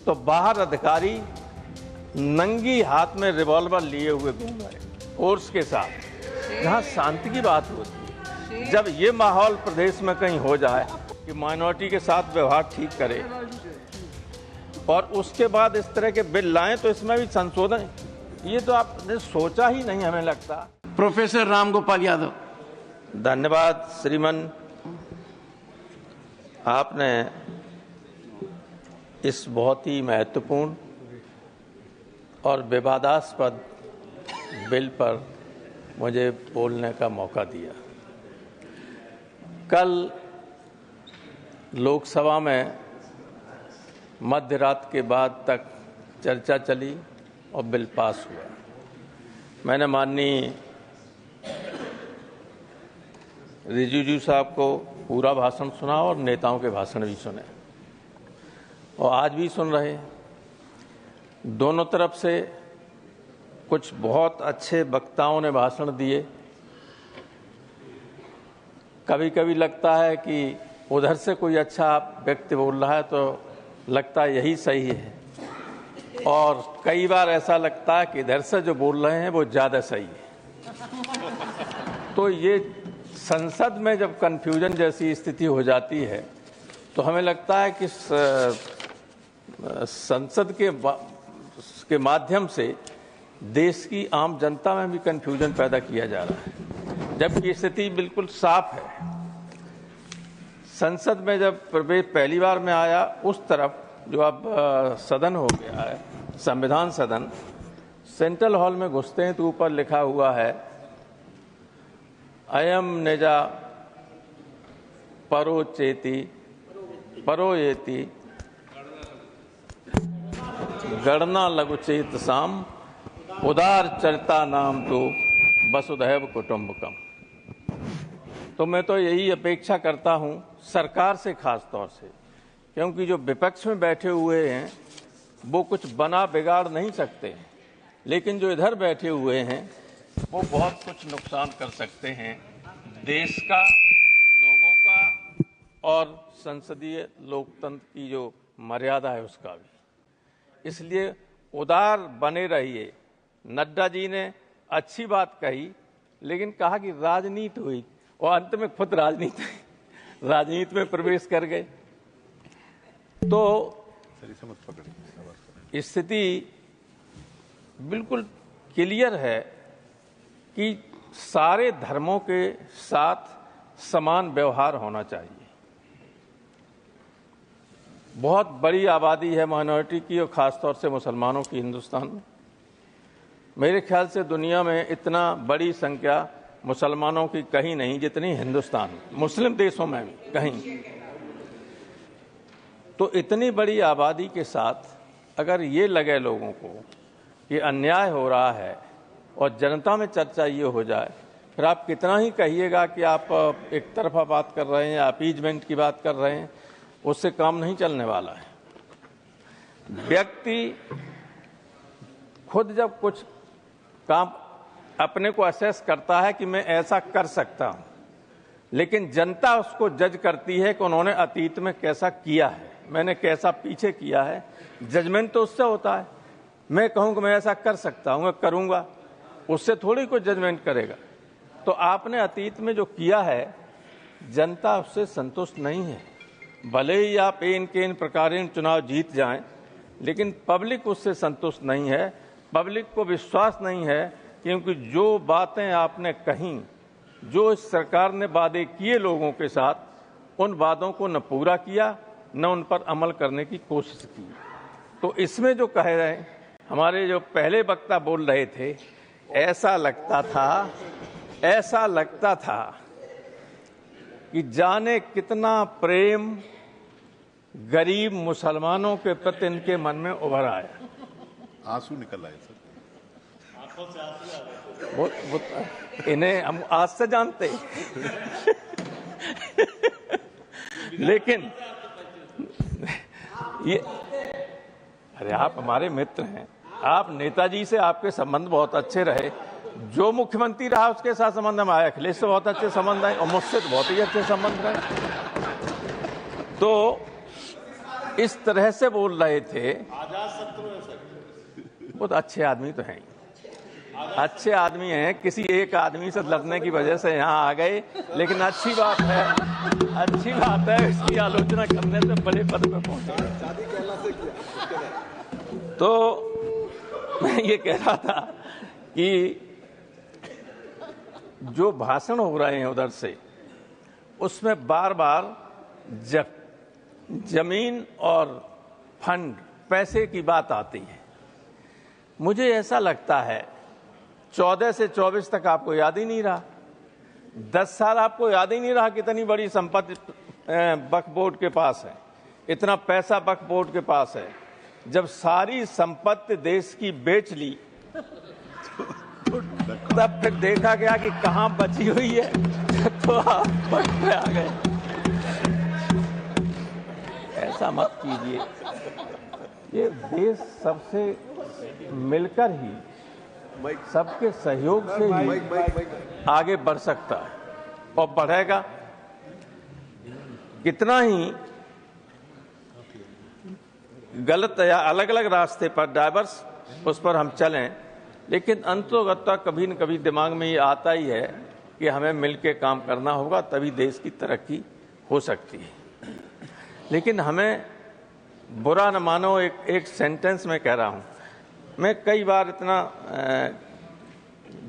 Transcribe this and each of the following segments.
तो बाहर अधिकारी नंगी हाथ में रिवॉल्वर लिए हुए घूम रहे फोर्स के साथ, जहां शांति की बात होती है। जब ये माहौल प्रदेश में कहीं हो जाए कि माइनॉरिटी के साथ व्यवहार ठीक करे और उसके बाद इस तरह के बिल लाएं, तो इसमें भी संशोधन, ये तो आपने सोचा ही नहीं हमें लगता। प्रोफेसर रामगोपाल यादव। धन्यवाद श्रीमान, आपने इस बहुत ही महत्वपूर्ण और विवादास्पद बिल पर मुझे बोलने का मौका दिया। कल लोकसभा में मध्य रात के बाद तक चर्चा चली और बिल पास हुआ। मैंने माननीय रिजिजू साहब को पूरा भाषण सुना और नेताओं के भाषण भी सुने और आज भी सुन रहे हैं। दोनों तरफ से कुछ बहुत अच्छे वक्ताओं ने भाषण दिए। कभी कभी लगता है कि उधर से कोई अच्छा व्यक्ति बोल रहा है तो लगता है यही सही है, और कई बार ऐसा लगता है कि इधर से जो बोल रहे हैं वो ज़्यादा सही है। तो ये संसद में जब कन्फ्यूजन जैसी स्थिति हो जाती है तो हमें लगता है कि संसद के माध्यम से देश की आम जनता में भी कन्फ्यूजन पैदा किया जा रहा है, जबकि स्थिति बिल्कुल साफ है। संसद में जब प्रवेश पहली बार में आया, उस तरफ जो अब सदन हो गया है, संविधान सदन, सेंट्रल हॉल में घुसते हैं तो ऊपर लिखा हुआ है अयम निजा परोचेति परोयेति गणना लघुचेत साम उदार चरिता नाम तो वसुधैव कुटुंबकम। तो मैं तो यही अपेक्षा करता हूं सरकार से, खास तौर से, क्योंकि जो विपक्ष में बैठे हुए हैं वो कुछ बना बिगाड़ नहीं सकते, लेकिन जो इधर बैठे हुए हैं वो बहुत कुछ नुकसान कर सकते हैं देश का, लोगों का और संसदीय लोकतंत्र की जो मर्यादा है उसका भी। इसलिए उदार बने रहिए। नड्डा जी ने अच्छी बात कही, लेकिन कहा कि राजनीति हुई और अंत में खुद राजनीति में प्रवेश कर गए। तो स्थिति बिल्कुल क्लियर है कि सारे धर्मों के साथ समान व्यवहार होना चाहिए। बहुत बड़ी आबादी है माइनॉरिटी की और खासतौर से मुसलमानों की हिंदुस्तान में। मेरे ख्याल से दुनिया में इतना बड़ी संख्या मुसलमानों की कहीं नहीं जितनी हिंदुस्तान में, मुस्लिम देशों में भी कहीं। तो इतनी बड़ी आबादी के साथ अगर ये लगे लोगों को कि अन्याय हो रहा है और जनता में चर्चा ये हो जाए, फिर आप कितना ही कहिएगा कि आप एक तरफा बात कर रहे हैं, अपीजमेंट की बात कर रहे हैं, उससे काम नहीं चलने वाला है। व्यक्ति खुद जब कुछ काम अपने को असेस करता है कि मैं ऐसा कर सकता हूं, लेकिन जनता उसको जज करती है कि उन्होंने अतीत में कैसा किया है, मैंने कैसा पीछे किया है। जजमेंट तो उससे होता है। मैं कहूं कि मैं ऐसा कर सकता हूं, मैं करूंगा, उससे थोड़ी कोई जजमेंट करेगा। तो आपने अतीत में जो किया है, जनता उससे संतुष्ट नहीं है। भले ही आप इन के इन प्रकारेण चुनाव जीत जाएं, लेकिन पब्लिक उससे संतुष्ट नहीं है। पब्लिक को विश्वास नहीं है, क्योंकि जो बातें आपने कहीं, जो इस सरकार ने वादे किए लोगों के साथ, उन वादों को न पूरा किया न उन पर अमल करने की कोशिश की। तो इसमें जो कह रहे हैं, हमारे जो पहले वक्ता बोल रहे थे, ऐसा लगता था कि जाने कितना प्रेम गरीब मुसलमानों के प्रति इनके मन में उभर आया। आंसू निकल आए सर, आंखों से आंसू आ गए। वो इन्हें हम आज से जानते लेकिन ये, अरे आप हमारे मित्र हैं, आप नेताजी से आपके संबंध बहुत अच्छे रहे। जो मुख्यमंत्री रहा उसके साथ संबंध में आया, अखिलेश से बहुत अच्छे संबंध रहे और मुझसे तो बहुत ही अच्छे संबंध रहे। तो इस तरह से बोल रहे थे। आजाद शत्रु है सर। वो तो अच्छे आदमी तो हैं, अच्छे आदमी हैं, किसी एक आदमी से लड़ने की वजह से यहाँ आ गए, लेकिन अच्छी बात है इसकी आलोचना करने से बड़े पद पे पहुंचे। तो मैं ये कह रहा था कि जो भाषण हो रहे हैं उधर से, उसमें बार बार जमीन और फंड, पैसे की बात आती है। मुझे ऐसा लगता है 14 से 24 तक आपको याद ही नहीं रहा, 10 साल आपको याद ही नहीं रहा कितनी बड़ी संपत्ति वक्फ बोर्ड के पास है, इतना पैसा वक्फ बोर्ड के पास है। जब सारी संपत्ति देश की बेच ली तब फिर देखा गया कि कहां बची हुई है, तो आप वक्त पे आ गए। ऐसा मत कीजिए, ये देश सबसे मिलकर ही, सबके सहयोग से ही आगे बढ़ सकता है और बढ़ेगा। कितना ही गलत या अलग अलग रास्ते पर डाइवर्स उस पर हम चलें, लेकिन अंततोगत्वा कभी न कभी दिमाग में ये आता ही है कि हमें मिलकर काम करना होगा, तभी देश की तरक्की हो सकती है। लेकिन हमें बुरा न मानो, एक सेंटेंस में कह रहा हूं, मैं कई बार इतना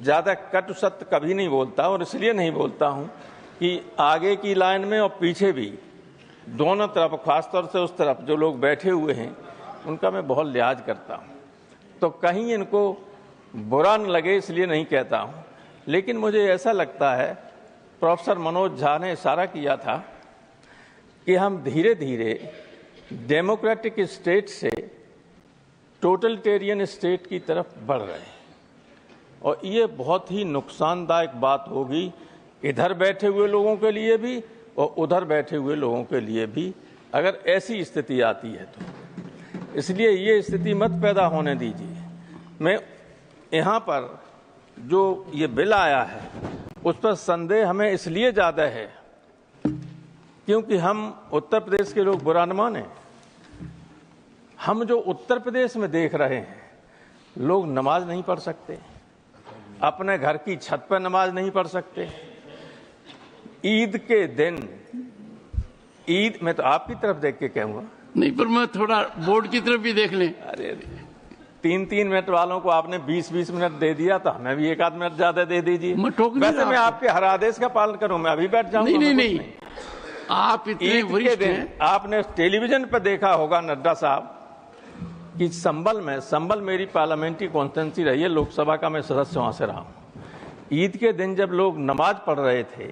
ज़्यादा कटु सत्य कभी नहीं बोलता, और इसलिए नहीं बोलता हूं कि आगे की लाइन में और पीछे भी दोनों तरफ, खासतौर से उस तरफ जो लोग बैठे हुए हैं, उनका मैं बहुत लिहाज करता हूं, तो कहीं इनको बुरा न लगे इसलिए नहीं कहता हूं। लेकिन मुझे ऐसा लगता है, प्रोफेसर मनोज झा ने इशारा किया था कि हम धीरे धीरे डेमोक्रेटिक स्टेट से टोटलिटेरियन स्टेट की तरफ बढ़ रहे हैं, और ये बहुत ही नुकसानदायक बात होगी, इधर बैठे हुए लोगों के लिए भी और उधर बैठे हुए लोगों के लिए भी, अगर ऐसी स्थिति आती है तो। इसलिए ये स्थिति मत पैदा होने दीजिए। मैं यहाँ पर जो ये बिल आया है उस पर संदेह हमें इसलिए ज़्यादा है क्योंकि हम उत्तर प्रदेश के लोग बुरा न माने, हम जो उत्तर प्रदेश में देख रहे हैं, लोग नमाज नहीं पढ़ सकते, अपने घर की छत पर नमाज नहीं पढ़ सकते, ईद के दिन, ईद में तो आपकी तरफ देख के कहूंगा, नहीं पर मैं थोड़ा बोर्ड की तरफ भी देख लें। अरे 3-3 मिनट वालों को आपने 20-20 मिनट दे दिया, तो हमें भी 1 आध मिनट ज्यादा दे दीजिए। वैसे मैं आपके हर आदेश का पालन करूं, मैं अभी बैठ जाऊंगा। नहीं, आप इतने वरिष्ठ हैं। आपने टेलीविजन पर देखा होगा नड्डा साहब कि संबल मेरी पार्लियामेंट्री कॉन्स्टिट्यूंसी रही है, लोकसभा का मैं सदस्य वहां से रहा हूं। ईद के दिन जब लोग नमाज पढ़ रहे थे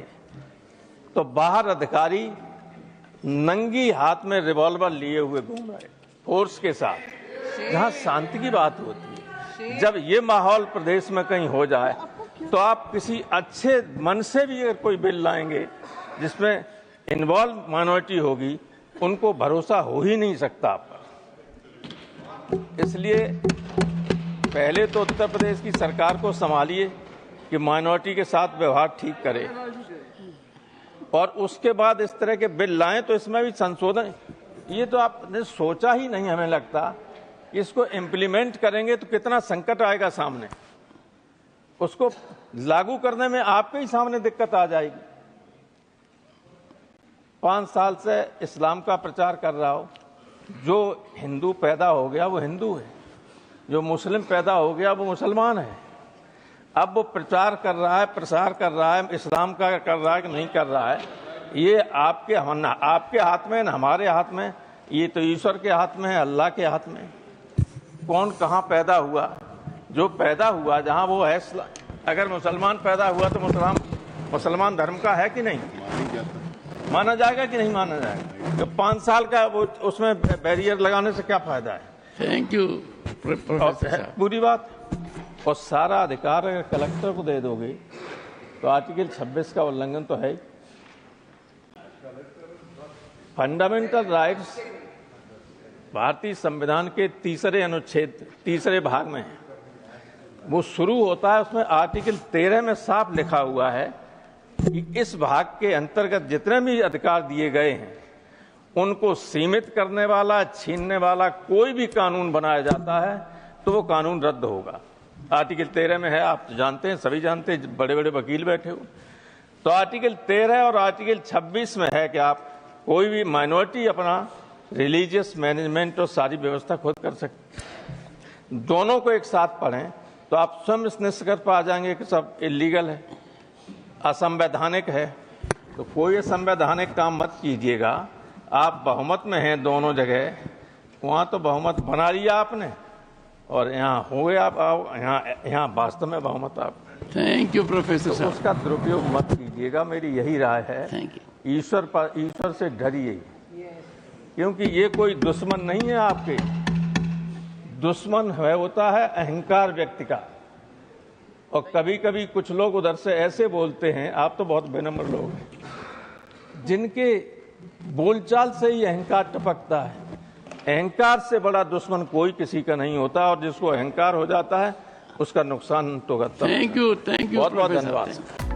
तो बाहर अधिकारी नंगी हाथ में रिवॉल्वर लिए हुए घूम रहे, फोर्स के साथ, जहां शांति की बात होती है। जब ये माहौल प्रदेश में कहीं हो जाए तो आप किसी अच्छे मन से भी अगर कोई बिल लाएंगे जिसमें इन्वॉल्व माइनॉरिटी होगी, उनको भरोसा हो ही नहीं सकता आप पर। इसलिए पहले तो उत्तर प्रदेश की सरकार को संभालिए कि माइनॉरिटी के साथ व्यवहार ठीक करे, और उसके बाद इस तरह के बिल लाएं तो इसमें भी संशोधन। ये तो आपने सोचा ही नहीं, हमें लगता इसको इम्प्लीमेंट करेंगे तो कितना संकट आएगा सामने, उसको लागू करने में आपके ही सामने दिक्कत आ जाएगी। 5 साल से इस्लाम का प्रचार कर रहा हो, जो हिंदू पैदा हो गया वो हिंदू है, जो मुस्लिम पैदा हो गया वो मुसलमान है। अब वो प्रचार कर रहा है, प्रसार कर रहा है, इस्लाम का कर रहा है कि नहीं कर रहा है, ये आपके हाथ में, ना हमारे हाथ में, ये तो ईश्वर के हाथ में है, अल्लाह के हाथ में। कौन कहाँ पैदा हुआ, जो पैदा हुआ जहाँ वो है, अगर मुसलमान पैदा हुआ तो मुसलमान धर्म का है कि नहीं, माना जाएगा कि नहीं माना जाएगा? तो 5 साल का वो उसमें बैरियर लगाने से क्या फायदा है? थैंक यू पूरी बात। और सारा अधिकार अगर कलेक्टर को दे दोगे तो आर्टिकल 26 का उल्लंघन तो है। फंडामेंटल राइट्स भारतीय संविधान के 3रे अनुच्छेद 3रे भाग में है, वो शुरू होता है, उसमें आर्टिकल 13 में साफ लिखा हुआ है कि इस भाग के अंतर्गत जितने भी अधिकार दिए गए हैं उनको सीमित करने वाला, छीनने वाला कोई भी कानून बनाया जाता है तो वो कानून रद्द होगा। आर्टिकल 13 में है, आप जानते हैं, सभी जानते हैं, बड़े बड़े वकील बैठे हुए। तो आर्टिकल 13 और आर्टिकल 26 में है कि आप कोई भी माइनॉरिटी अपना रिलीजियस मैनेजमेंट और सारी व्यवस्था खुद कर सकते। दोनों को एक साथ पढ़ें तो आप स्वयं इस निष्कर्ष पर आ जाएंगे कि सब इलीगल है, असंवैधानिक है। तो कोई असंवैधानिक काम मत कीजिएगा। आप बहुमत में हैं दोनों जगह, वहां तो बहुमत बना लिया आपने और यहाँ हो गए आप, यहाँ वास्तव में बहुमत आप। थैंक यू प्रोफेसर तो साहब। उसका दुरुपयोग मत कीजिएगा, मेरी यही राय है। Thank you. ईश्वर से डरिए, क्योंकि ये कोई दुश्मन नहीं है आपके। दुश्मन है होता है अहंकार व्यक्ति का। और कभी कभी कुछ लोग उधर से ऐसे बोलते हैं, आप तो बहुत बेनम्र लोग हैं, जिनके बोलचाल से ही अहंकार टपकता है। अहंकार से बड़ा दुश्मन कोई किसी का नहीं होता, और जिसको अहंकार हो जाता है उसका नुकसान तो करता है। थैंक यू बहुत बहुत धन्यवाद।